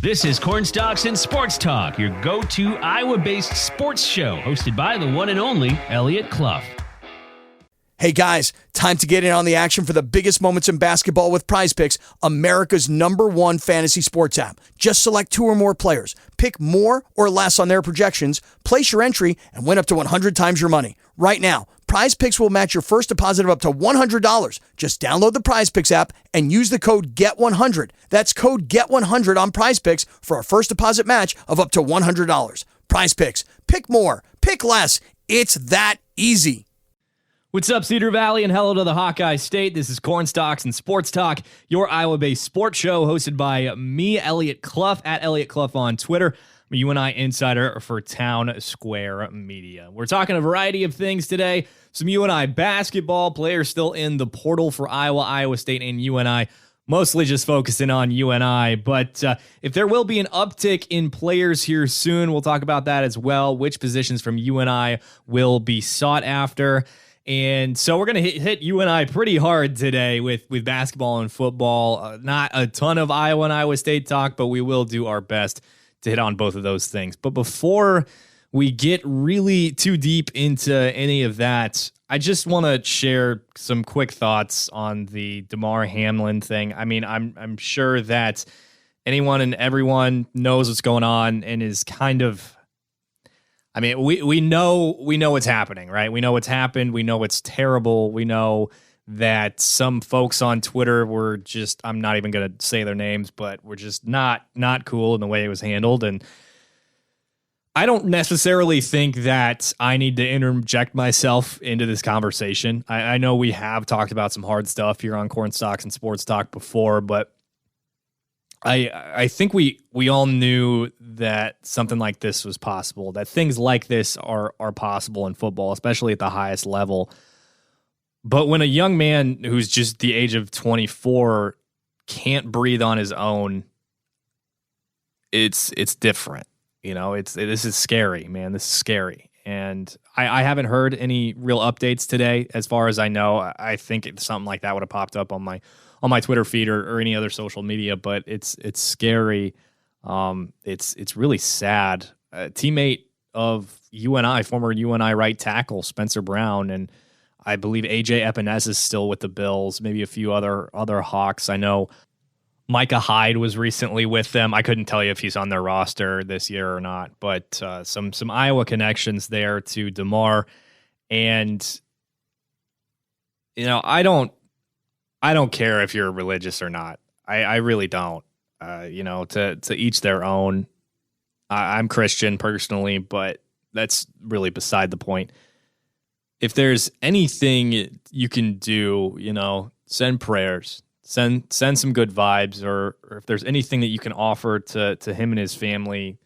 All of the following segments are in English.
This is Cornstalks and Sports Talk, your go-to Iowa-based sports show, hosted by the one and only Elliot Clough. Hey guys, time to get in on the action for the biggest moments in basketball with Prize Picks, America's #1 fantasy sports app. Just select 2 or more players, pick more or less on their projections, place your entry, and win up to 100 times your money. Right now, Prize Picks will match your first deposit of up to $100. Just download the Prize Picks app and use the code GET100. That's code GET100 on Prize Picks for a first deposit match of up to $100. Prize Picks. Pick more. Pick less. It's that easy. What's up, Cedar Valley, and hello to the Hawkeye State. This is Cornstalks and Sports Talk, your Iowa-based sports show hosted by me, Elliot Clough, at Elliot Clough on Twitter. I'm a UNI insider for Town Square Media. We're talking a variety of things today. Some UNI basketball, players still in the portal for Iowa, Iowa State, and UNI. Mostly just focusing on UNI, but if there will be an uptick in players here soon, we'll talk about that as well. Which positions from UNI will be sought after. And so we're going to hit UNI pretty hard today with basketball and football. Not a ton of Iowa and Iowa State talk, but we will do our best to hit on both of those things. But before we get really too deep into any of that, I just want to share some quick thoughts on the Damar Hamlin thing. I mean, I'm sure that anyone and everyone knows what's going on and is kind of, I mean, we know what's happening, right? We know what's happened. We know it's terrible. We know that some folks on Twitter were just, I'm not even going to say their names, but were just not cool in the way it was handled. And I don't necessarily think that I need to interject myself into this conversation. I know we have talked about some hard stuff here on Cornstalks and Sports Talk before, but I think we all knew that something like this was possible, that things like this are possible in football, especially at the highest level. But when a young man who's just the age of 24 can't breathe on his own, it's different. You know, this is scary, man. This is scary. And I haven't heard any real updates today. As far as I know, I think something like that would have popped up on my Twitter feed or any other social media, but it's scary. It's really sad. A teammate of UNI, former UNI right tackle Spencer Brown, and I believe AJ Epinez is still with the Bills, maybe a few other Hawks. I know Micah Hyde was recently with them. I couldn't tell you if he's on their roster this year or not, but some Iowa connections there to Damar. And, you know, I don't care if you're religious or not. I really don't. You know, to each their own. I'm Christian personally, but that's really beside the point. If there's anything you can do, you know, send prayers, send some good vibes, or if there's anything that you can offer to him and his family,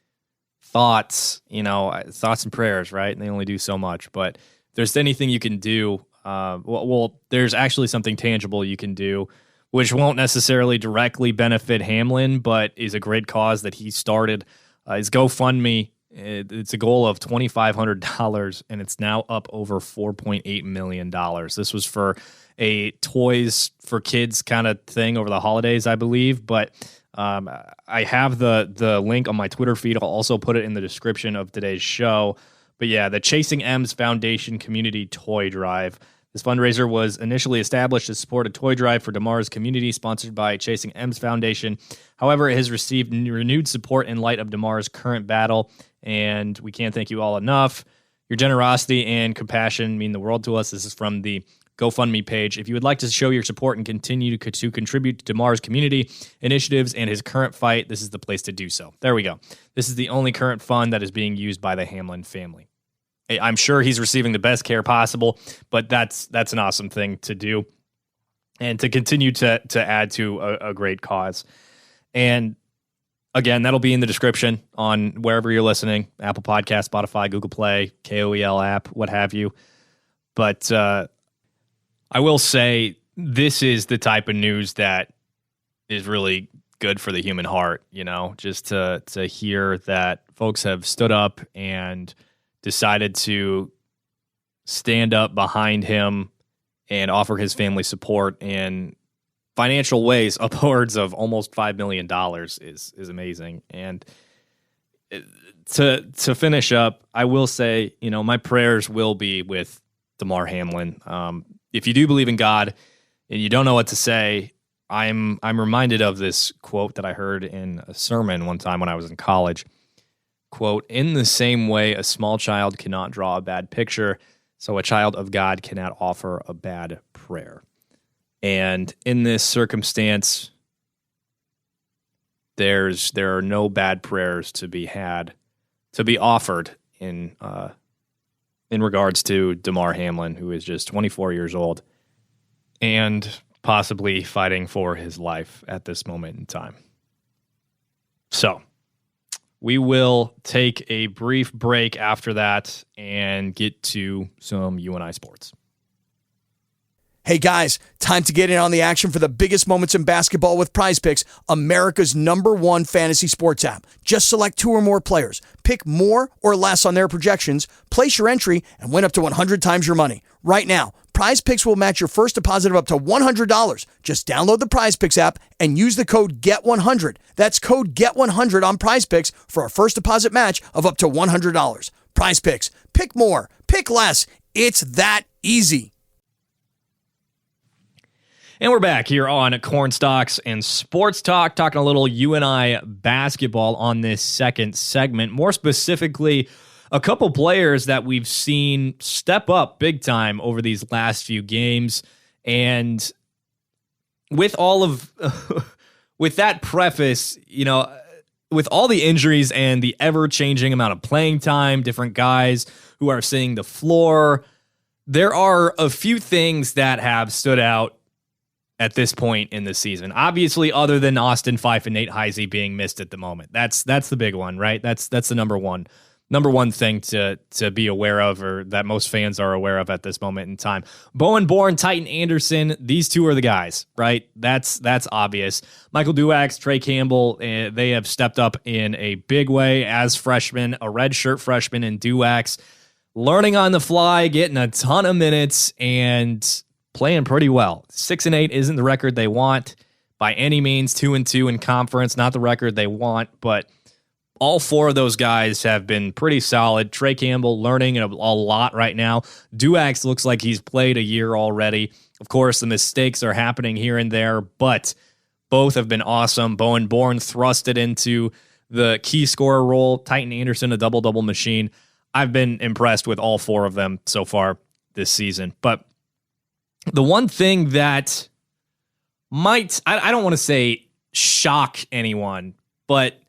thoughts and prayers, right? And they only do so much, but if there's anything you can do, well, there's actually something tangible you can do, which won't necessarily directly benefit Hamlin, but is a great cause that he started. His GoFundMe, it's a goal of $2,500, and it's now up over $4.8 million. This was for a Toys for Kids kind of thing over the holidays, I believe, but I have the link on my Twitter feed. I'll also put it in the description of today's show. But yeah, the Chasing M's Foundation Community Toy Drive. This fundraiser was initially established to support a toy drive for Damar's community, sponsored by Chasing M's Foundation. However, it has received renewed support in light of Damar's current battle, and we can't thank you all enough. Your generosity and compassion mean the world to us. This is from the GoFundMe page. If you would like to show your support and continue to contribute to Damar's community initiatives and his current fight, this is the place to do so. There we go. This is the only current fund that is being used by the Hamlin family. I'm sure he's receiving the best care possible, but that's an awesome thing to do and to continue to add to a great cause. And again, that'll be in the description on wherever you're listening, Apple Podcast, Spotify, Google Play, KOEL app, what have you. But I will say this is the type of news that is really good for the human heart, you know, just to hear that folks have stood up and decided to stand up behind him and offer his family support. And financial ways upwards of almost $5 million is amazing. And to finish up, I will say, my prayers will be with Damar Hamlin. If you do believe in God and you don't know what to say, I'm reminded of this quote that I heard in a sermon one time when I was in college. Quote, "In the same way a small child cannot draw a bad picture, so a child of God cannot offer a bad prayer." And in this circumstance, there are no bad prayers to be offered in regards to Damar Hamlin, who is just 24 years old and possibly fighting for his life at this moment in time. So we will take a brief break after that and get to some UNI sports. Hey guys, time to get in on the action for the biggest moments in basketball with Prize Picks, America's #1 fantasy sports app. Just select 2 or more players, pick more or less on their projections, place your entry, and win up to 100 times your money. Right now, Prize Picks will match your first deposit of up to $100. Just download the Prize Picks app and use the code GET100. That's code GET100 on Prize Picks for a first deposit match of up to $100. Prize Picks, pick more, pick less. It's that easy. And we're back here on Corn Stalks and Sports Talk, talking a little UNI basketball on this second segment. More specifically, a couple players that we've seen step up big time over these last few games. And with all of, with that preface, with all the injuries and the ever-changing amount of playing time, different guys who are seeing the floor, there are a few things that have stood out at this point in the season. Obviously, other than Austin Fife and Nate Heisey being missed at the moment. That's the big one, right? That's the number one thing to be aware of, or that most fans are aware of at this moment in time. Bowen Bourne, Titan Anderson, these two are the guys, right? That's obvious. Michael Duax, Trey Campbell, they have stepped up in a big way as freshmen, a redshirt freshman in Duax, learning on the fly, getting a ton of minutes, and playing pretty well. 6-8 isn't the record they want by any means. 2-2 in conference, not the record they want, but all 4 of those guys have been pretty solid. Trey Campbell learning a lot right now. Duax looks like he's played a year already. Of course, the mistakes are happening here and there, but both have been awesome. Bowen Bourne thrusted into the key scorer role. Titan Anderson, a double-double machine. I've been impressed with all 4 of them so far this season. But the one thing that might, I don't want to say shock anyone, but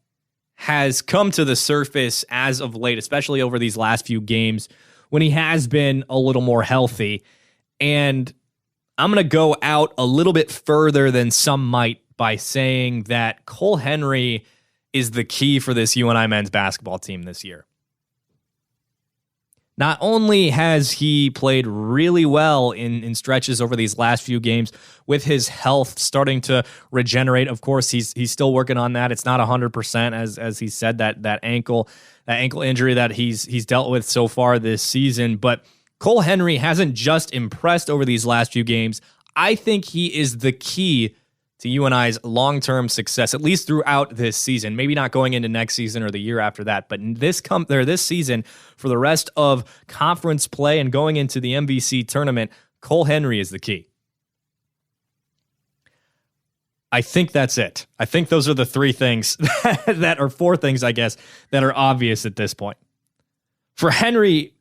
has come to the surface as of late, especially over these last few games, when he has been a little more healthy. And I'm going to go out a little bit further than some might by saying that Cole Henry is the key for this UNI men's basketball team this year. Not only has he played really well in stretches over these last few games with his health starting to regenerate. Of course, he's still working on that. It's not 100% as he said, that ankle injury that he's dealt with so far this season. But Cole Henry hasn't just impressed over these last few games. I think he is the key to UNI's long-term success, at least throughout this season. Maybe not going into next season or the year after that, but this season, for the rest of conference play and going into the MVC tournament, Cole Henry is the key. I think that's it. I think those are the 3 things that are 4 things, I guess, that are obvious at this point. For Henry,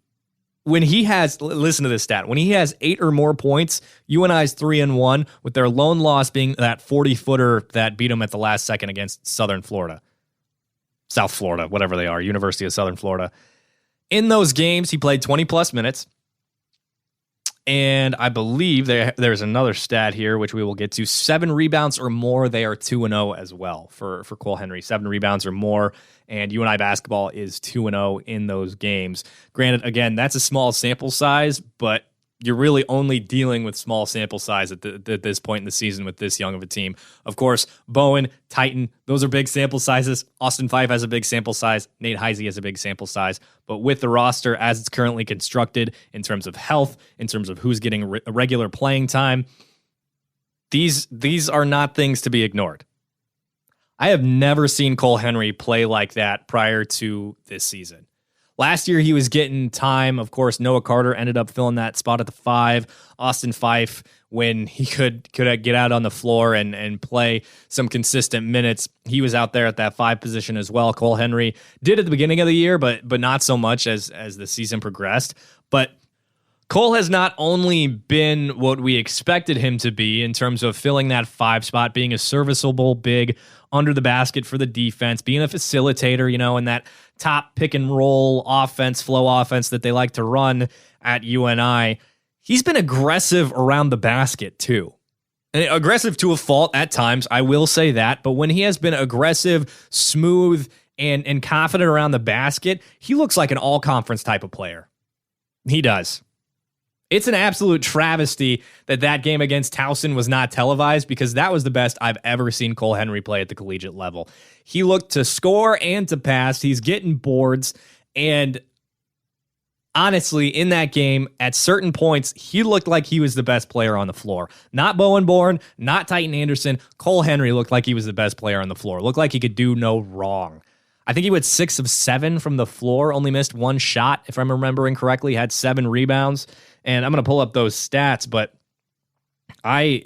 when he has, listen to this stat, when he has 8 or more points, UNI's 3-1, with their lone loss being that 40-footer that beat them at the last second against South Florida, whatever they are, University of Southern Florida. In those games, he played 20-plus minutes, and I believe there's another stat here, which we will get to. 7 rebounds or more, they are 2-0 as well for Cole Henry. 7 rebounds or more, and UNI basketball is 2-0 in those games. Granted, again, that's a small sample size, but you're really only dealing with small sample size at this point in the season with this young of a team. Of course, Bowen, Titan, those are big sample sizes. Austin Fife has a big sample size. Nate Heisey has a big sample size. But with the roster as it's currently constructed, in terms of health, in terms of who's getting regular playing time, these are not things to be ignored. I have never seen Cole Henry play like that prior to this season. Last year, he was getting time. Of course, Noah Carter ended up filling that spot at the 5. Austin Fife, when he could get out on the floor and play some consistent minutes, he was out there at that 5 position as well. Cole Henry did at the beginning of the year, but not so much as the season progressed. But Cole has not only been what we expected him to be in terms of filling that 5 spot, being a serviceable big under the basket for the defense, being a facilitator, in that top pick and roll offense, flow offense that they like to run at UNI. He's been aggressive around the basket too. And aggressive to a fault at times, I will say that. But when he has been aggressive, smooth, and confident around the basket, he looks like an all-conference type of player. He does. It's an absolute travesty that game against Towson was not televised, because that was the best I've ever seen Cole Henry play at the collegiate level. He looked to score and to pass. He's getting boards. And honestly, in that game, at certain points, he looked like he was the best player on the floor. Not Bowen Bourne, not Titan Anderson. Cole Henry looked like he was the best player on the floor. Looked like he could do no wrong. I think he went 6 of 7 from the floor, only missed 1 shot, if I'm remembering correctly, had 7 rebounds. And I'm going to pull up those stats, but I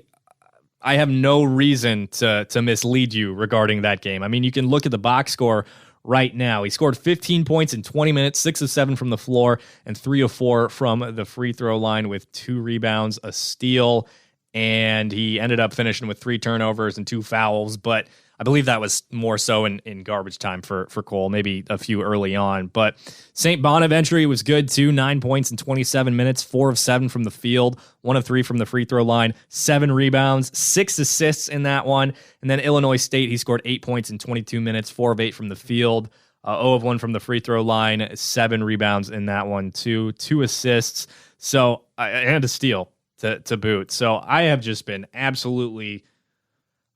have no reason to mislead you regarding that game. I mean, you can look at the box score right now. He scored 15 points in 20 minutes, 6 of 7 from the floor, and 3 of 4 from the free throw line with 2 rebounds, a steal, and he ended up finishing with 3 turnovers and 2 fouls, but I believe that was more so in garbage time for Cole, maybe a few early on. But St. Bonaventure was good too, 9 points in 27 minutes, 4 of 7 from the field, 1 of 3 from the free throw line, 7 rebounds, 6 assists in that one. And then Illinois State, he scored 8 points in 22 minutes, 4 of 8 from the field, 0 of 1 from the free throw line, 7 rebounds in that one too, 2 assists, so and a steal to boot. So I have just been absolutely...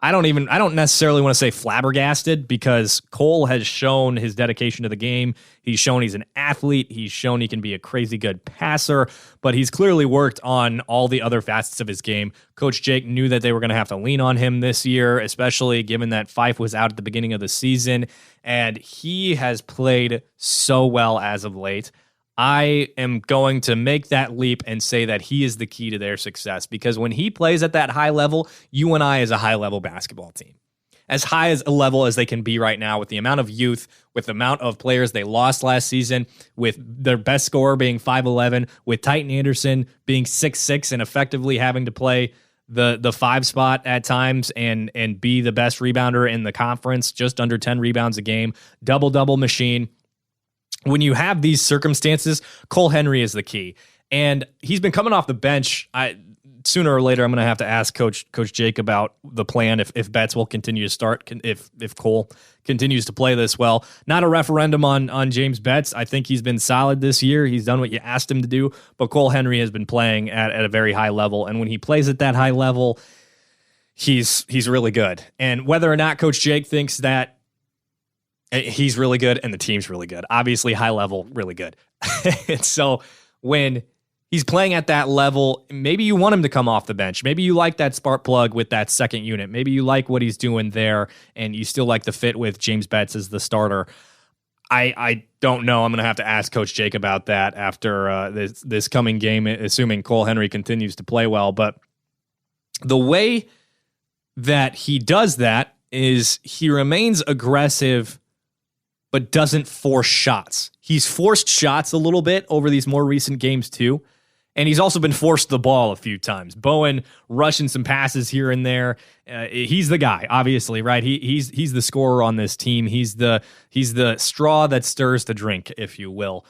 I don't necessarily want to say flabbergasted, because Cole has shown his dedication to the game. He's shown he's an athlete. He's shown he can be a crazy good passer, but he's clearly worked on all the other facets of his game. Coach Jake knew that they were going to have to lean on him this year, especially given that Fife was out at the beginning of the season, and he has played so well as of late. I am going to make that leap and say that he is the key to their success, because when he plays at that high level, UNI is a high-level basketball team. As high as a level as they can be right now, with the amount of youth, with the amount of players they lost last season, with their best scorer being 5'11", with Titan Anderson being 6'6", and effectively having to play the 5 spot at times and be the best rebounder in the conference, just under 10 rebounds a game, double-double machine. When you have these circumstances, Cole Henry is the key. And he's been coming off the bench. Sooner or later, I'm going to have to ask Coach Jake about the plan if Betts will continue to start, if Cole continues to play this well. Not a referendum on James Betts. I think he's been solid this year. He's done what you asked him to do. But Cole Henry has been playing at a very high level. And when he plays at that high level, he's really good. And whether or not Coach Jake thinks that he's really good and the team's really good, obviously high level, really good. And so when he's playing at that level, maybe you want him to come off the bench. Maybe you like that spark plug with that second unit. Maybe you like what he's doing there and you still like the fit with James Betts as the starter. I don't know. I'm going to have to ask Coach Jake about that after this coming game, assuming Cole Henry continues to play well. But the way that he does that is he remains aggressive but doesn't force shots. He's forced shots a little bit over these more recent games too, and he's also been forced the ball a few times. Bowen rushing some passes here and there. He's the guy, obviously, right? He's the scorer on this team. He's the straw that stirs the drink, if you will.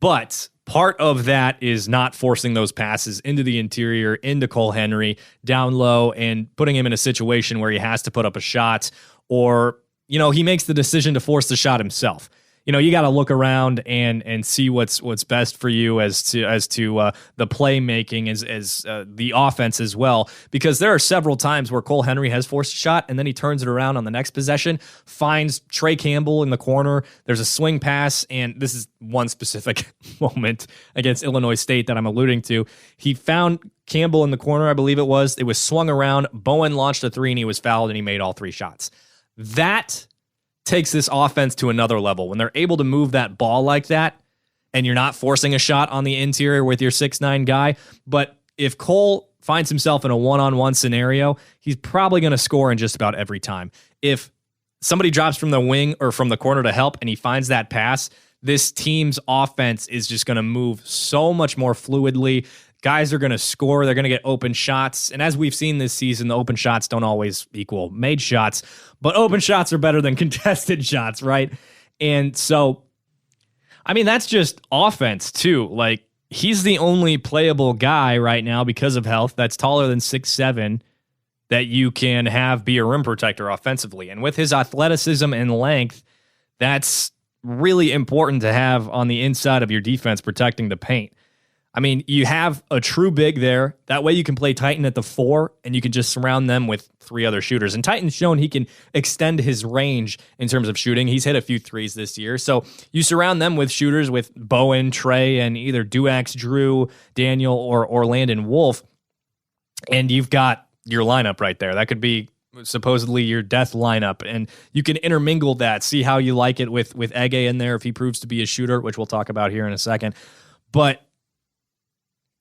But part of that is not forcing those passes into the interior, into Cole Henry, down low, and putting him in a situation where he has to put up a shot, or he makes the decision to force the shot himself. you got to look around and see what's best for you as to the playmaking as the offense as well, because there are several times where Cole Henry has forced a shot and then he turns it around on the next possession, finds Trey Campbell in the corner. There's a swing pass, and this is one specific moment against Illinois State that I'm alluding to. He found Campbell in the corner, I believe it was swung around. Bowen launched a three and he was fouled and he made all 3 shots. That takes this offense to another level when they're able to move that ball like that, and you're not forcing a shot on the interior with your 6'9" guy. But if Cole finds himself in a one-on-one scenario, he's probably going to score in just about every time. If somebody drops from the wing or from the corner to help and he finds that pass, this team's offense is just going to move so much more fluidly. Guys are going to score. They're going to get open shots. And as we've seen this season, the open shots don't always equal made shots, but open shots are better than contested shots, right? And so, I mean, that's just offense too. Like, he's the only playable guy right now because of health that's taller than 6'7" that you can have be a rim protector offensively. And with his athleticism and length, that's really important to have on the inside of your defense protecting the paint. I mean, you have a true big there. That way you can play Titan at the 4, and you can just surround them with 3 other shooters. And Titan's shown he can extend his range in terms of shooting. He's hit a few threes this year. So you surround them with shooters with Bowen, Trey, and either Duax, Drew, Daniel, or Landon Wolf, and you've got your lineup right there. That could be supposedly your death lineup, and you can intermingle that, see how you like it with Ege in there if he proves to be a shooter, which we'll talk about here in a second. But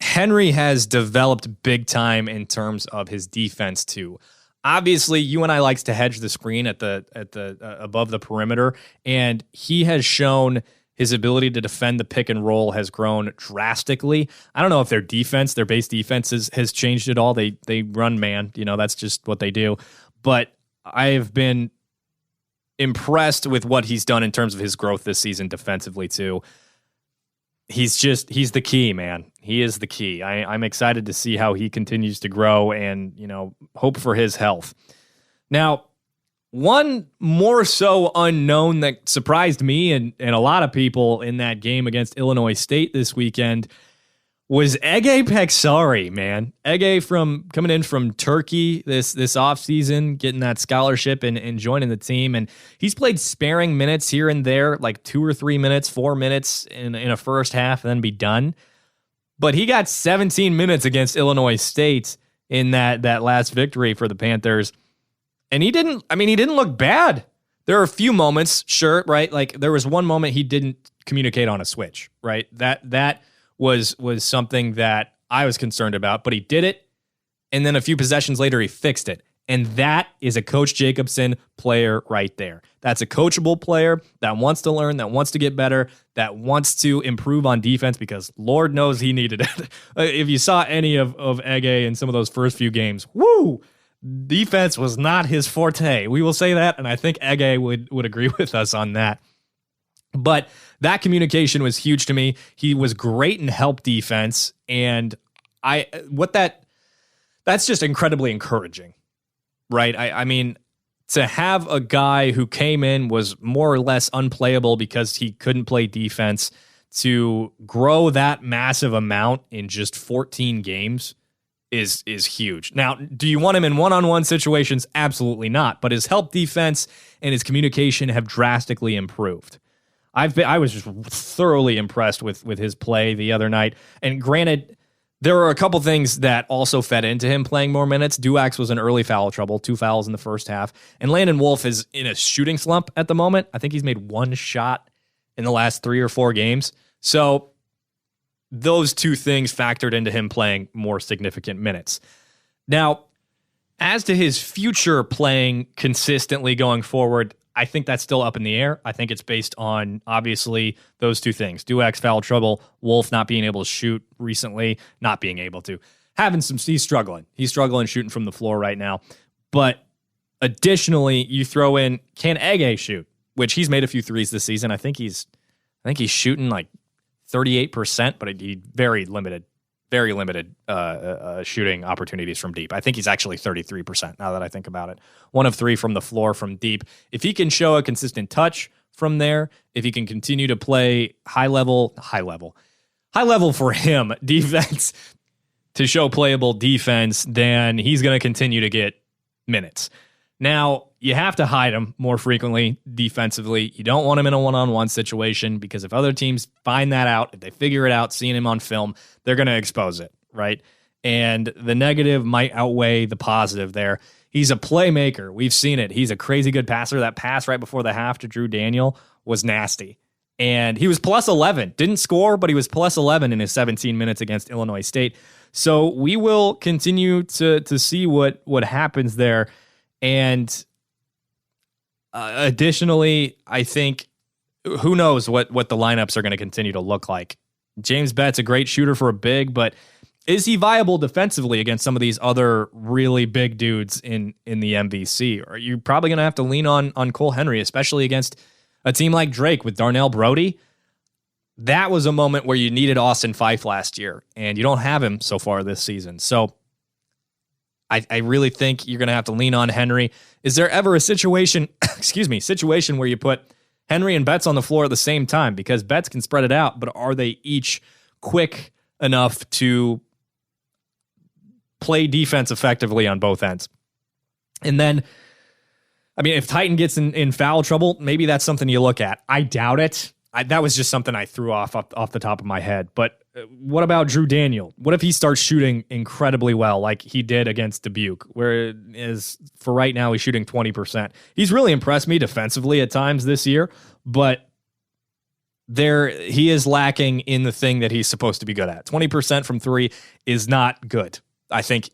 Henry has developed big time in terms of his defense too. Obviously, UNI likes to hedge the screen at the above the perimeter, and he has shown his ability to defend the pick and roll has grown drastically. I don't know if their base defense has changed at all. They run man, that's just what they do. But I've been impressed with what he's done in terms of his growth this season defensively too. He's the key, man. He is the key. I'm excited to see how he continues to grow and, hope for his health. Now, one more so unknown that surprised me and a lot of people in that game against Illinois State this weekend was Ege Peksari, man. Ege coming in from Turkey this offseason, getting that scholarship and joining the team. And he's played sparing minutes here and there, like 2 or 3 minutes, 4 minutes in a first half and then be done. But he got 17 minutes against Illinois State in that last victory for the Panthers. And he didn't look bad. There are a few moments, sure, right? Like there was one moment he didn't communicate on a switch, right? That was something that I was concerned about, but he did it. And then a few possessions later, he fixed it. And that is a Coach Jacobson player right there. That's a coachable player that wants to learn, that wants to get better, that wants to improve on defense because Lord knows he needed it. If you saw any of Ege in some of those first few games, defense was not his forte. We will say that, and I think Ege would agree with us on that. But that communication was huge to me. He was great in help defense, and that's just incredibly encouraging, right? I mean, to have a guy who came in, was more or less unplayable because he couldn't play defense, to grow that massive amount in just 14 games is huge. Now, do you want him in one-on-one situations? Absolutely not. But his help defense and his communication have drastically improved. I was just thoroughly impressed with his play the other night. And granted, there were a couple things that also fed into him playing more minutes. Duax was in early foul trouble, 2 fouls in the first half. And Landon Wolf is in a shooting slump at the moment. I think he's made 1 shot in the last 3 or 4 games. So those 2 things factored into him playing more significant minutes. Now, as to his future playing consistently going forward, I think that's still up in the air. I think it's based on, obviously, those 2 things. Duax foul trouble, Wolf not being able to shoot recently, not being able to. He's struggling. He's struggling shooting from the floor right now. But additionally, you throw in, can Ege shoot? Which he's made a few threes this season. I think he's shooting like 38%, but he very limited shooting opportunities from deep. I think he's actually 33% now that I think about it. 1 of 3 from the floor from deep. If he can show a consistent touch from there. If he can continue to play high level for him defense to show playable defense, then he's going to continue to get minutes. Now, you have to hide him more frequently defensively. You don't want him in a one-on-one situation because if other teams find that out, if they figure it out, seeing him on film, they're going to expose it, right? And the negative might outweigh the positive there. He's a playmaker. We've seen it. He's a crazy good passer. That pass right before the half to Drew Daniel was nasty. And he was plus 11. Didn't score, but he was plus 11 in his 17 minutes against Illinois State. So we will continue to see what happens there. And additionally, I think who knows what the lineups are going to continue to look like. James Bett's a great shooter for a big, but is he viable defensively against some of these other really big dudes in the MVC? Are you probably going to have to lean on Cole Henry, especially against a team like Drake with Darnell Brody? That was a moment where you needed Austin Fife last year, and you don't have him so far this season. So I really think you're going to have to lean on Henry. Is there ever a situation where you put Henry and Betts on the floor at the same time? Because Betts can spread it out, but are they each quick enough to play defense effectively on both ends? And then, I mean, if Titan gets in foul trouble, maybe that's something you look at. I doubt it. That was just something I threw off the top of my head. But what about Drew Daniel? What if he starts shooting incredibly well like he did against Dubuque, where is for right now he's shooting 20%. He's really impressed me defensively at times this year, but he is lacking in the thing that he's supposed to be good at. 20% from three is not good. I think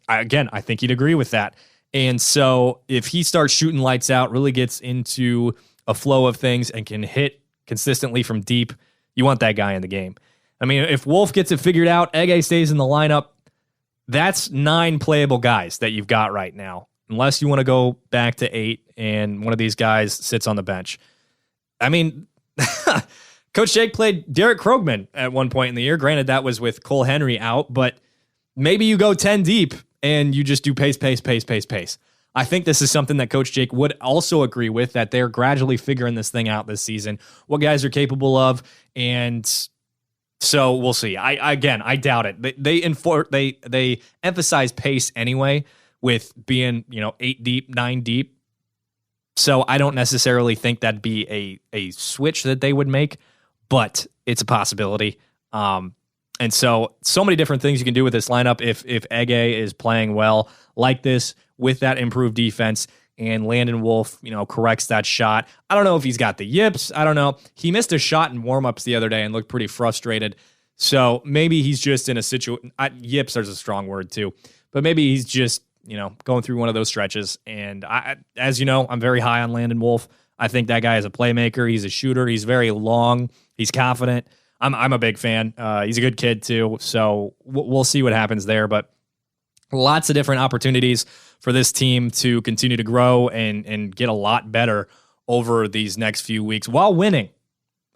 he'd agree with that. And so if he starts shooting lights out, really gets into a flow of things and can hit consistently from deep, you want that guy in the game. I mean, if Wolf gets it figured out, Ege stays in the lineup, that's 9 playable guys that you've got right now, unless you want to go back to 8 and one of these guys sits on the bench. I mean, Coach Jake played Derek Krogman at one point in the year. Granted, that was with Cole Henry out, but maybe you go 10 deep and you just do pace. I think this is something that Coach Jake would also agree with, that they're gradually figuring this thing out this season, what guys are capable of, and so we'll see. I doubt it. They emphasize pace anyway with being 8 deep, 9 deep. So I don't necessarily think that'd be a switch that they would make, but it's a possibility. And so many different things you can do with this lineup if Ege is playing well like this with that improved defense and Landon Wolf, corrects that shot. I don't know if he's got the yips. I don't know. He missed a shot in warmups the other day and looked pretty frustrated. So maybe he's just in a situation. Yips is a strong word too, but maybe he's just, going through one of those stretches. And as you know, I'm very high on Landon Wolf. I think that guy is a playmaker. He's a shooter. He's very long. He's confident. I'm a big fan. He's a good kid too. So we'll see what happens there, but lots of different opportunities for this team to continue to grow and get a lot better over these next few weeks while winning.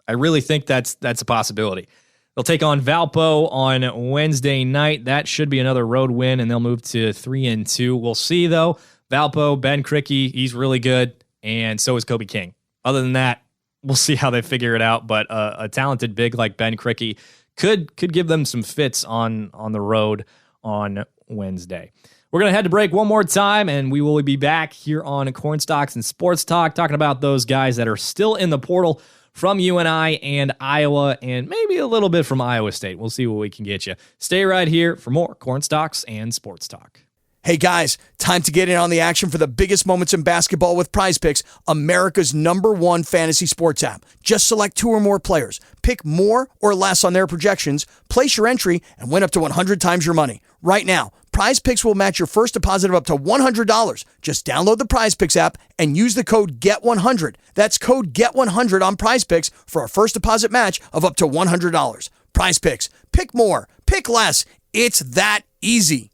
I really think that's a possibility. They'll take on Valpo on Wednesday night. That should be another road win, and they'll move to 3-2. We'll see, though. Valpo, Ben Krikke, he's really good, and so is Kobe King. Other than that, we'll see how they figure it out, but a talented big like Ben Krikke could give them some fits on the road on Wednesday. We're going to head to break one more time, and we will be back here on Cornstalks and Sports Talk talking about those guys that are still in the portal from UNI and Iowa, and maybe a little bit from Iowa State. We'll see what we can get you. Stay right here for more Cornstalks and Sports Talk. Hey guys, time to get in on the action for the biggest moments in basketball with Prize Picks, America's #1 fantasy sports app. Just select 2 or more players, pick more or less on their projections, place your entry, and win up to 100 times your money. Right now, Prize Picks will match your first deposit of up to $100. Just download the Prize Picks app and use the code GET100. That's code GET100 on Prize Picks for a first deposit match of up to $100. Prize Picks. Pick more. Pick less. It's that easy.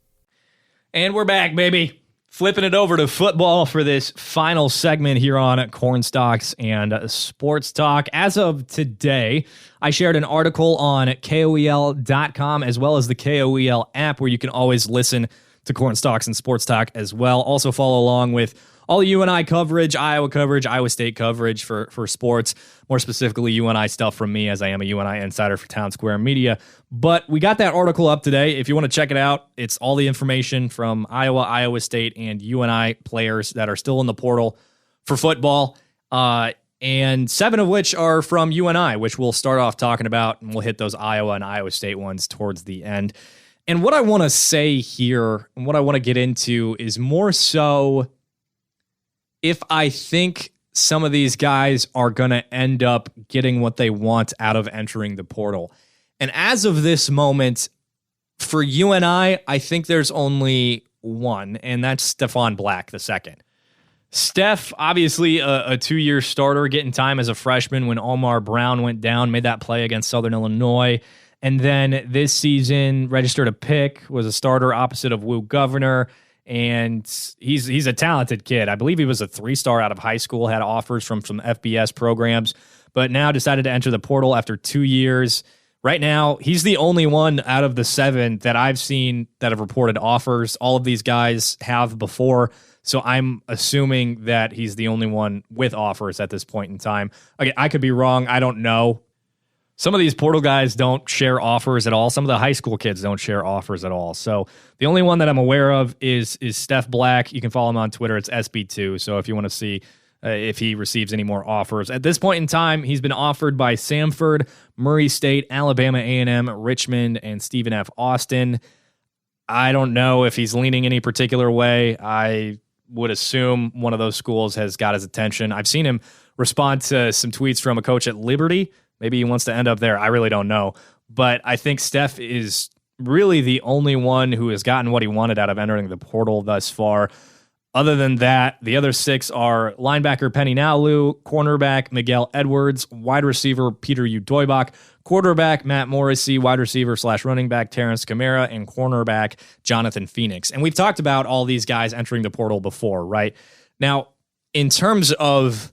And we're back, baby. Flipping it over to football for this final segment here on Cornstalks and Sports Talk. As of today, I shared an article on KOEL.com as well as the KOEL app where you can always listen to Cornstalks and Sports Talk as well. Also follow along with all the UNI coverage, Iowa State coverage for sports, more specifically UNI stuff from me, as I am a UNI insider for Town Square Media. But we got that article up today. If you want to check it out, it's all the information from Iowa State, and UNI players that are still in the portal for football, and 7 of which are from UNI, which we'll start off talking about, and we'll hit those Iowa and Iowa State ones towards the end. And what I want to say here, and what I want to get into, is more so if I think some of these guys are going to end up getting what they want out of entering the portal. And as of this moment, for UNI, I think there's only one, and that's Stephon Black II. Steph, obviously a 2-year starter, getting time as a freshman when Omar Brown went down, made that play against Southern Illinois. And then this season registered a pick, was a starter opposite of Wu Governor, and he's a talented kid. I believe he was a 3-star out of high school, had offers from some FBS programs, but now decided to enter the portal after 2 years. Right now, he's the only one out of the 7 that I've seen that have reported offers. All of these guys have before, so I'm assuming that he's the only one with offers at this point in time. Okay, I could be wrong. I don't know. Some of these portal guys don't share offers at all. Some of the high school kids don't share offers at all. So the only one that I'm aware of is Steph Black. You can follow him on Twitter. It's SB2. So if you want to see if he receives any more offers. At this point in time, he's been offered by Samford, Murray State, Alabama A&M, Richmond, and Stephen F. Austin. I don't know if he's leaning any particular way. I would assume one of those schools has got his attention. I've seen him respond to some tweets from a coach at Liberty. Maybe he wants to end up there. I really don't know. But I think Steph is really the only one who has gotten what he wanted out of entering the portal thus far. Other than that, the other 6 are linebacker Penny Naulu, cornerback Miguel Edwards, wide receiver Peter Udoibach, quarterback Matt Morrissey, wide receiver / running back Terrence Kamara, and cornerback Jonathan Phoenix. And we've talked about all these guys entering the portal before, right? Now, in terms of...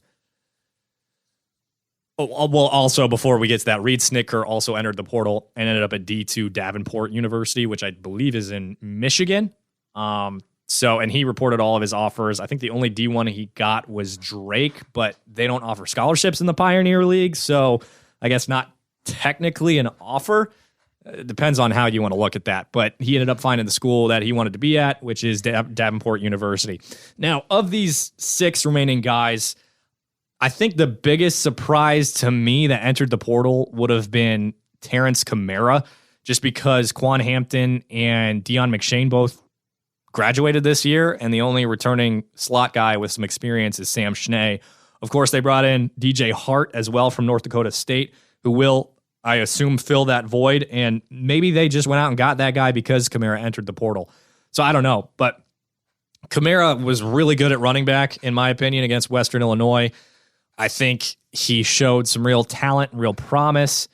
Well, also, before we get to that, Reed Snicker also entered the portal and ended up at D2 Davenport University, which I believe is in Michigan. And he reported all of his offers. I think the only D1 he got was Drake, but they don't offer scholarships in the Pioneer League, so I guess not technically an offer. It depends on how you want to look at that. But he ended up finding the school that he wanted to be at, which is Davenport University. Now, of these 6 remaining guys, I think the biggest surprise to me that entered the portal would have been Terrence Kamara, just because Quan Hampton and Deion McShane both graduated this year, and the only returning slot guy with some experience is Sam Schnee. Of course, they brought in DJ Hart as well from North Dakota State, who will, I assume, fill that void, and maybe they just went out and got that guy because Kamara entered the portal. So I don't know, but Kamara was really good at running back, in my opinion, against Western Illinois. I think he showed some real talent, real promise.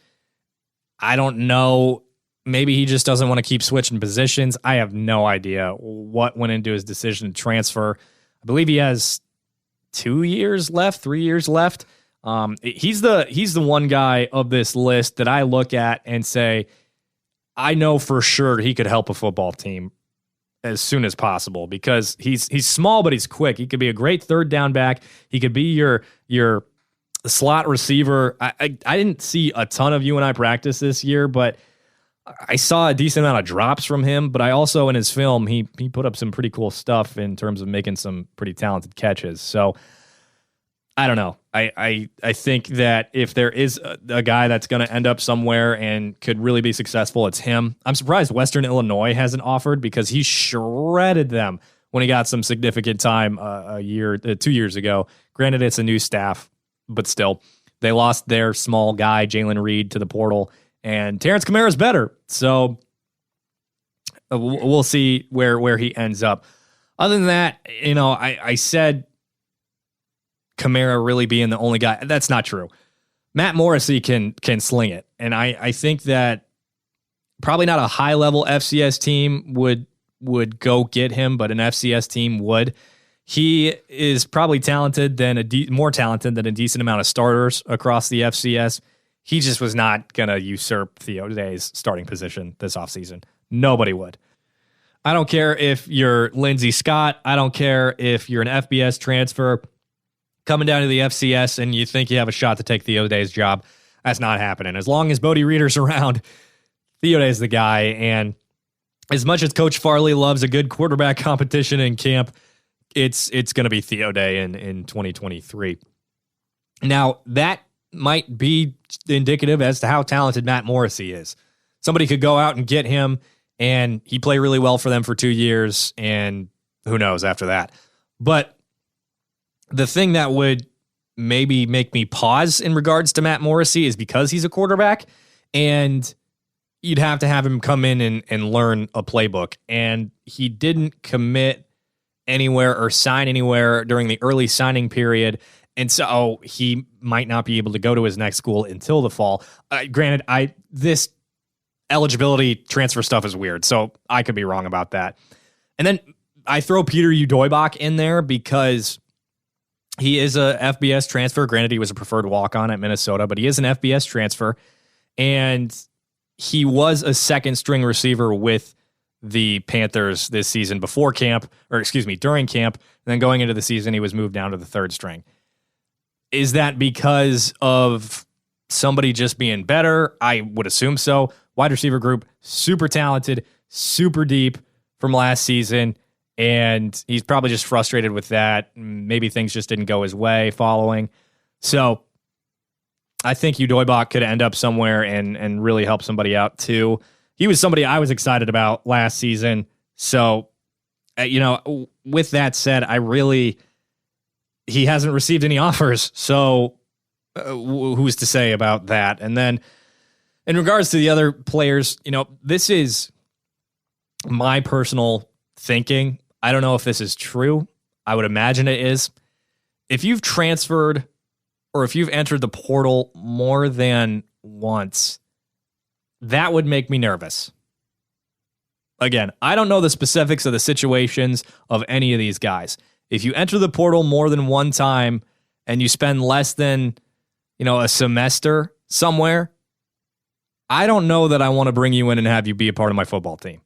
I don't know. Maybe he just doesn't want to keep switching positions. I have no idea what went into his decision to transfer. I believe he has 2 years left, 3 years left. He's the one guy of this list that I look at and say, I know for sure he could help a football team as soon as possible, because he's small, but he's quick. He could be a great third down back. He could be your slot receiver. I didn't see a ton of UNI practice this year, but I saw a decent amount of drops from him. But I also, in his film, he put up some pretty cool stuff in terms of making some pretty talented catches. So I don't know. I think that if there is a guy that's going to end up somewhere and could really be successful, it's him. I'm surprised Western Illinois hasn't offered, because he shredded them when he got some significant time 2 years ago. Granted, it's a new staff, but still, they lost their small guy, Jalen Reed, to the portal, and Terrence Kamara is better. So we'll see where he ends up. Other than that, I said Kamara really being the only guy. That's not true. Matt Morrissey can sling it. And I think that probably not a high-level FCS team would go get him, but an FCS team would. He is probably talented than more talented than a decent amount of starters across the FCS. He just was not going to usurp Theo Day's starting position this offseason. Nobody would. I don't care if you're Lindsey Scott. I don't care if you're an FBS transfer coming down to the FCS and you think you have a shot to take Theo Day's job. That's not happening. As long as Bodie Reeder's around, Theo Day's the guy. And as much as Coach Farley loves a good quarterback competition in camp, it's going to be Theo Day in 2023. Now, that might be indicative as to how talented Matt Morrissey is. Somebody could go out and get him, and he played really well for them for 2 years, and who knows after that. But the thing that would maybe make me pause in regards to Matt Morrissey is because he's a quarterback, and you'd have to have him come in and learn a playbook. And he didn't commit anywhere or sign anywhere during the early signing period, and so he might not be able to go to his next school until the fall. Granted, this eligibility transfer stuff is weird, so I could be wrong about that. And then I throw Peter Udoibach in there because he is a FBS transfer. Granted, he was a preferred walk-on at Minnesota, but he is an FBS transfer, and he was a second-string receiver with the Panthers this season during camp, and then going into the season, he was moved down to the third string. Is that because of somebody just being better? I would assume so. Wide receiver group, super talented, super deep from last season, and he's probably just frustrated with that. Maybe things just didn't go his way following. So I think Udoibach could end up somewhere and really help somebody out too. He was somebody I was excited about last season. So, with that said, he hasn't received any offers. So who's to say about that? And then in regards to the other players, this is my personal thinking. I don't know if this is true. I would imagine it is. If you've transferred or if you've entered the portal more than once, that would make me nervous. Again, I don't know the specifics of the situations of any of these guys. If you enter the portal more than one time and you spend less than, a semester somewhere, I don't know that I want to bring you in and have you be a part of my football team.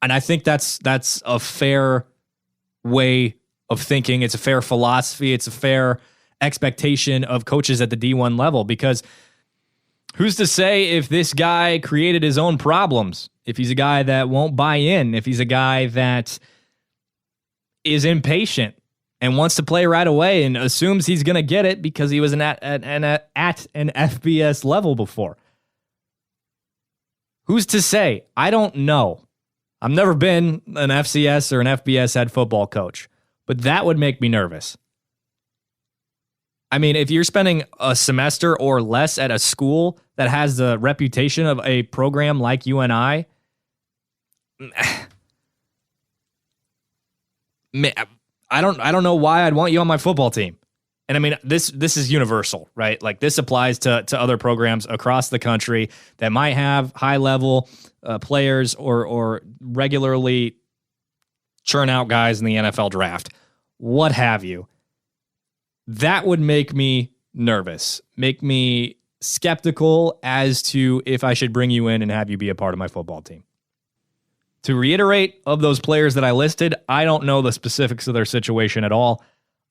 And I think that's a fair way of thinking. It's a fair philosophy. It's a fair expectation of coaches at the D1 level, because who's to say if this guy created his own problems, if he's a guy that won't buy in, if he's a guy that is impatient and wants to play right away and assumes he's going to get it because he was at an FBS level before. Who's to say? I don't know. I've never been an FCS or an FBS head football coach, but that would make me nervous. I mean, if you're spending a semester or less at a school that has the reputation of a program like UNI, I don't know why I'd want you on my football team. And I mean, this is universal, right? Like, this applies to other programs across the country that might have high level players or regularly churn out guys in the NFL draft, what have you. That would make me nervous, make me skeptical as to if I should bring you in and have you be a part of my football team. To reiterate, of those players that I listed, I don't know the specifics of their situation at all.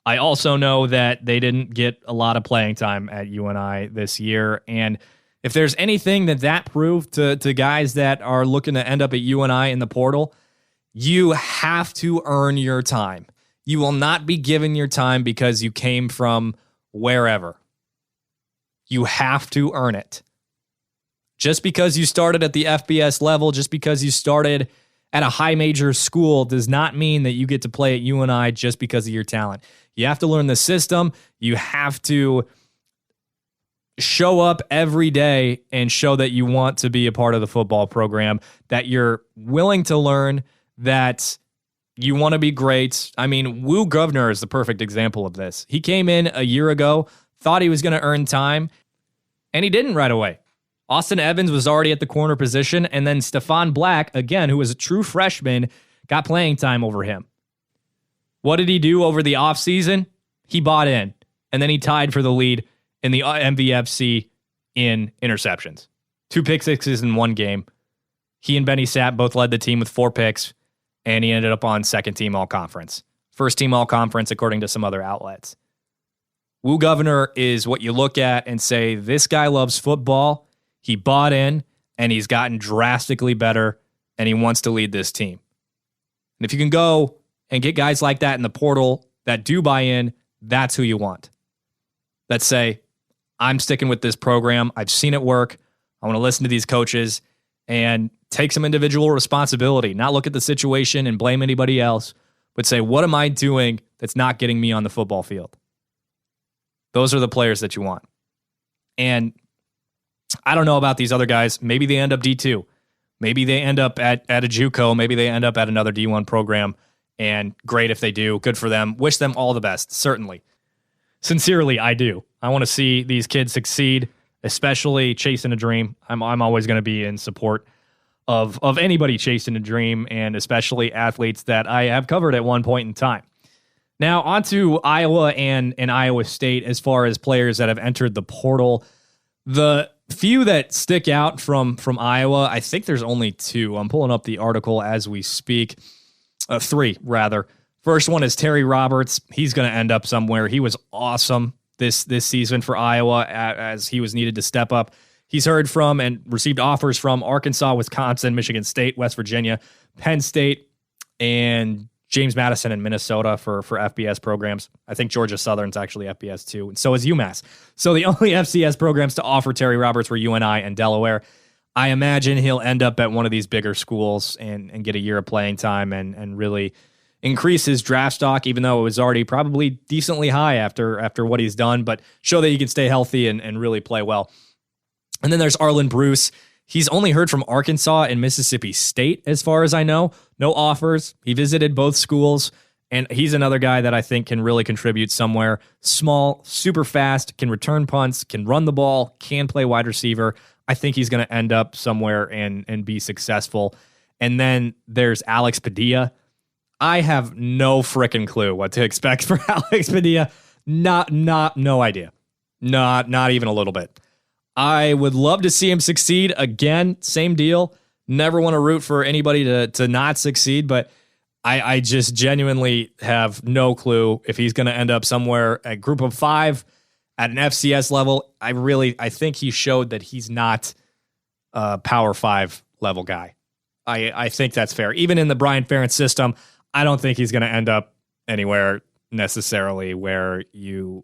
I also know that they didn't get a lot of playing time at UNI this year. And if there's anything that proved to guys that are looking to end up at UNI in the portal, you have to earn your time. You will not be given your time because you came from wherever. You have to earn it. Just because you started at the FBS level, just because you started at a high major school does not mean that you get to play at UNI just because of your talent. You have to learn the system. You have to show up every day and show that you want to be a part of the football program, that you're willing to learn, that you want to be great. I mean, Wu Governor is the perfect example of this. He came in a year ago, thought he was going to earn time, and he didn't right away. Austin Evans was already at the corner position, and then Stephon Black, again, who was a true freshman, got playing time over him. What did he do over the offseason? He bought in, and then he tied for the lead in the MVFC in interceptions. 2 pick sixes in one game. He and Benny Sapp both led the team with 4 picks, and he ended up on second team all-conference. First team all-conference, according to some other outlets. Wu Governor is what you look at and say, this guy loves football, he bought in, and he's gotten drastically better, and he wants to lead this team. And if you can go and get guys like that in the portal that do buy in, that's who you want. That say, I'm sticking with this program, I've seen it work, I want to listen to these coaches, and take some individual responsibility, not look at the situation and blame anybody else, but say, what am I doing that's not getting me on the football field? Those are the players that you want. And I don't know about these other guys. Maybe they end up D2. Maybe they end up at a JUCO. Maybe they end up at another D1 program. And great if they do. Good for them. Wish them all the best, certainly. Sincerely, I do. I want to see these kids succeed, especially chasing a dream. I'm always going to be in support of anybody chasing a dream, and especially athletes that I have covered at one point in time. Now, on to Iowa and Iowa State as far as players that have entered the portal. The few that stick out from Iowa, I think there's only 2. I'm pulling up the article as we speak. 3, rather. First one is Terry Roberts. He's going to end up somewhere. He was awesome this season for Iowa as he was needed to step up. He's heard from and received offers from Arkansas, Wisconsin, Michigan State, West Virginia, Penn State, and James Madison in Minnesota for FBS programs. I think Georgia Southern's actually FBS too, and so is UMass. So the only FCS programs to offer Terry Roberts were UNI and Delaware. I imagine he'll end up at one of these bigger schools and get a year of playing time and really increase his draft stock, even though it was already probably decently high after what he's done, but show that he can stay healthy and really play well. And then there's Arlen Bruce. He's only heard from Arkansas and Mississippi State, as far as I know. No offers. He visited both schools, and he's another guy that I think can really contribute somewhere. Small, super fast, can return punts, can run the ball, can play wide receiver. I think he's going to end up somewhere and be successful. And then there's Alex Padilla. I have no freaking clue what to expect for Alex Padilla. No idea. Not even a little bit. I would love to see him succeed again. Same deal. Never want to root for anybody to not succeed, but I just genuinely have no clue if he's going to end up somewhere at Group of 5 at an FCS level. I think he showed that he's not a Power 5 level guy. I think that's fair. Even in the Brian Ferentz system, I don't think he's going to end up anywhere necessarily where you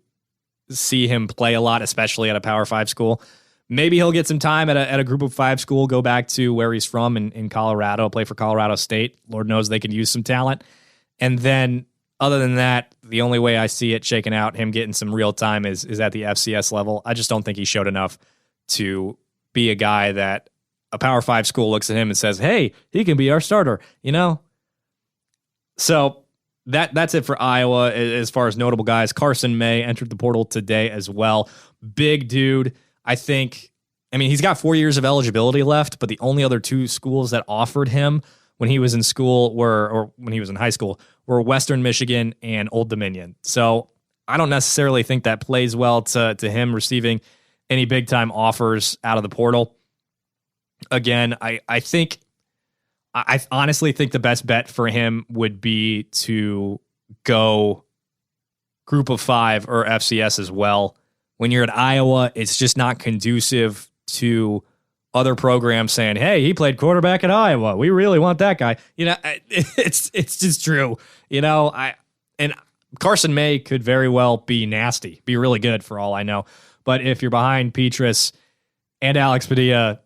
see him play a lot, especially at a Power 5 school. Maybe he'll get some time at a Group of 5 school, go back to where he's from in Colorado, play for Colorado State. Lord knows they could use some talent. And then other than that, the only way I see it shaking out, him getting some real time is at the FCS level. I just don't think he showed enough to be a guy that a Power 5 school looks at him and says, hey, he can be our starter, you know? So that's it for Iowa as far as notable guys. Carson May entered the portal today as well. Big dude. He's got 4 years of eligibility left, but the only other 2 schools that offered him when he was in school when he was in high school were Western Michigan and Old Dominion. So I don't necessarily think that plays well to him receiving any big time offers out of the portal. Again, I honestly think the best bet for him would be to go Group of 5 or FCS as well. When you're at Iowa, it's just not conducive to other programs saying, hey, he played quarterback at Iowa. We really want that guy. You know, it's just true. You know, and Carson May could very well be nasty, be really good for all I know. But if you're behind Petrus and Alex Padilla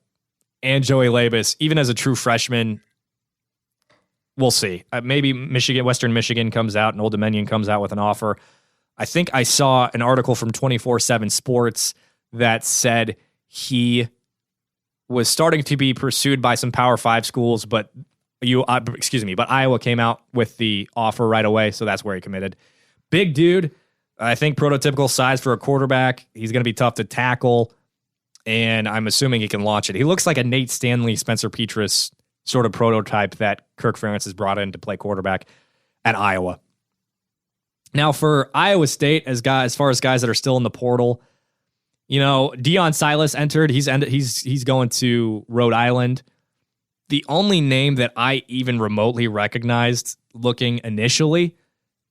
and Joey Labus, even as a true freshman, we'll see. Maybe Western Michigan comes out and Old Dominion comes out with an offer. I think I saw an article from 24/7 Sports that said he was starting to be pursued by some Power 5 schools, but Iowa came out with the offer right away, so that's where he committed. Big dude. I think prototypical size for a quarterback. He's going to be tough to tackle, and I'm assuming he can launch it. He looks like a Nate Stanley, Spencer Petras sort of prototype that Kirk Ferentz has brought in to play quarterback at Iowa. Now for Iowa State, as far as guys that are still in the portal, you know, Deion Silas entered. He's going to Rhode Island. the only name that I even remotely recognized looking initially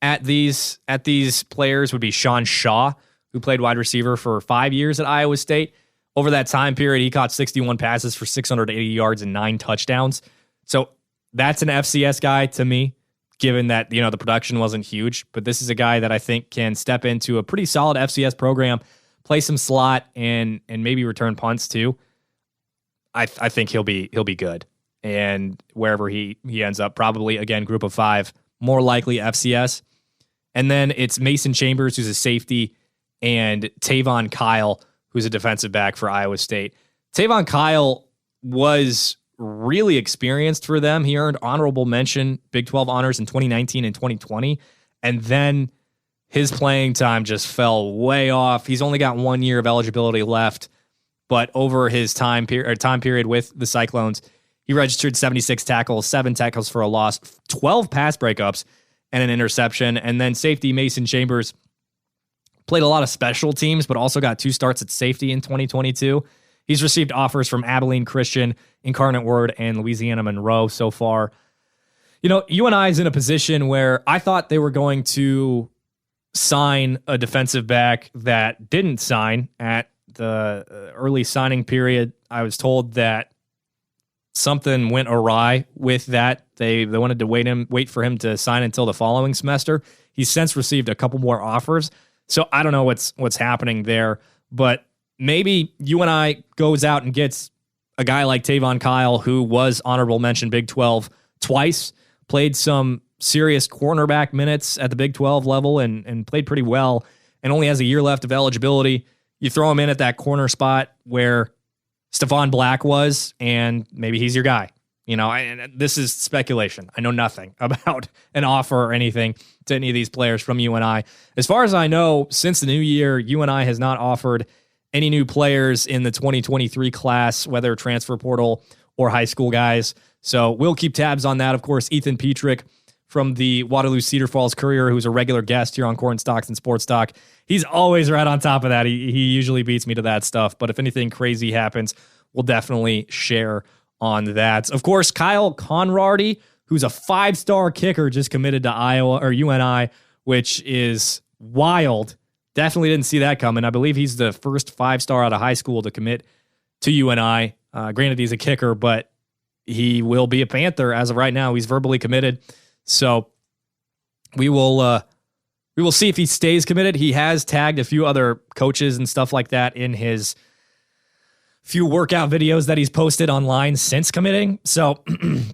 at these players would be Sean Shaw, who played wide receiver for 5 years at Iowa State. Over that time period, he caught 61 passes for 680 yards and 9 touchdowns. So that's an FCS guy to me, given that, the production wasn't huge. But this is a guy that I think can step into a pretty solid FCS program, play some slot, and maybe return punts too. I think he'll be good. And wherever he ends up, probably, again, group of 5, more likely FCS. And then it's Mason Chambers, who's a safety, and Tavon Kyle, who's a defensive back for Iowa State. Tavon Kyle was really experienced for them. He earned honorable mention Big 12 honors in 2019 and 2020. And then his playing time just fell way off. He's only got 1 year of eligibility left. But over his time period with the Cyclones, he registered 76 tackles, 7 tackles for a loss, 12 pass breakups, and an interception. And then safety Mason Chambers played a lot of special teams, but also got 2 starts at safety in 2022. He's received offers from Abilene Christian, Incarnate Word, and Louisiana Monroe so far. UNI is in a position where I thought they were going to sign a defensive back that didn't sign at the early signing period. I was told that something went awry with that. They wanted to wait for him to sign until the following semester. He's since received a couple more offers. So I don't know what's happening there, but maybe UNI goes out and gets a guy like Tavon Kyle, who was honorable mention Big 12 twice, played some serious cornerback minutes at the Big 12 level and played pretty well, and only has a year left of eligibility. You throw him in at that corner spot where Stephon Black was, and maybe he's your guy. And this is speculation. I know nothing about an offer or anything to any of these players from UNI. As far as I know, since the new year, UNI has not offered any new players in the 2023 class, whether transfer portal or high school guys. So we'll keep tabs on that. Of course, Ethan Petrick from the Waterloo Cedar Falls Courier, who's a regular guest here on Corn Stalks and Sports Talk. He's always right on top of that. He usually beats me to that stuff. But if anything crazy happens, we'll definitely share on that. Of course, Kyle Conrady, who's a 5-star kicker, just committed to Iowa or UNI, which is wild. Definitely didn't see that coming. I believe he's the first 5-star out of high school to commit to UNI. Granted, he's a kicker, but he will be a Panther as of right now. He's verbally committed. So we will see if he stays committed. He has tagged a few other coaches and stuff like that in his few workout videos that he's posted online since committing. So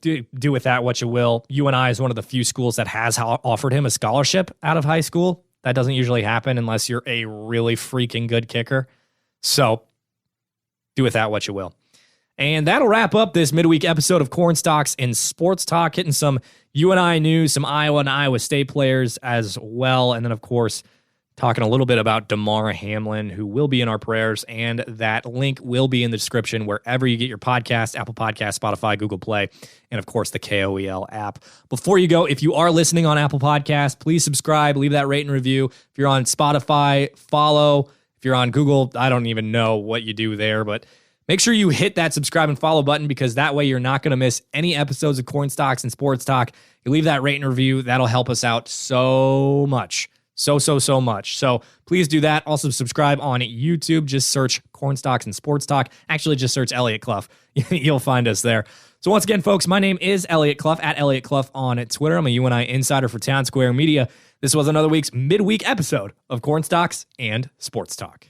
do with that what you will. UNI is one of the few schools that has offered him a scholarship out of high school. That doesn't usually happen unless you're a really freaking good kicker. So do with that what you will. And that'll wrap up this midweek episode of Corn Stalks and Sports Talk, hitting some UNI news, some Iowa and Iowa State players as well. And then, of course, talking a little bit about Damar Hamlin, who will be in our prayers, and that link will be in the description wherever you get your podcast, Apple Podcasts, Spotify, Google Play, and of course the KOEL app. Before you go, if you are listening on Apple Podcasts, please subscribe, leave that rate and review. If you're on Spotify, follow. If you're on Google, I don't even know what you do there, but make sure you hit that subscribe and follow button, because that way you're not going to miss any episodes of Corn Stalks and Sports Talk. You leave that rate and review. That'll help us out so much. So much. So please do that. Also subscribe on YouTube. Just search Corn Stalks and Sports Talk. Actually, just search Elliot Clough. You'll find us there. So once again, folks, my name is Elliot Clough, at Elliot Clough on Twitter. I'm a UNI insider for Town Square Media. This was another week's midweek episode of Corn Stalks and Sports Talk.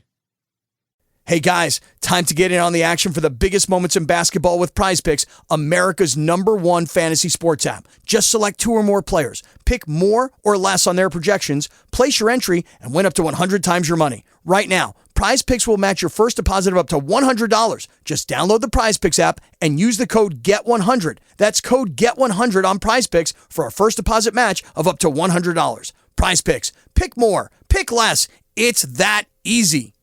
Hey guys, time to get in on the action for the biggest moments in basketball with Prize Picks, America's #1 fantasy sports app. Just select 2 or more players, pick more or less on their projections, place your entry, and win up to 100 times your money. Right now, Prize Picks will match your first deposit of up to $100. Just download the Prize Picks app and use the code GET100. That's code GET100 on Prize Picks for a first deposit match of up to $100. Prize Picks. Pick more. Pick less. It's that easy.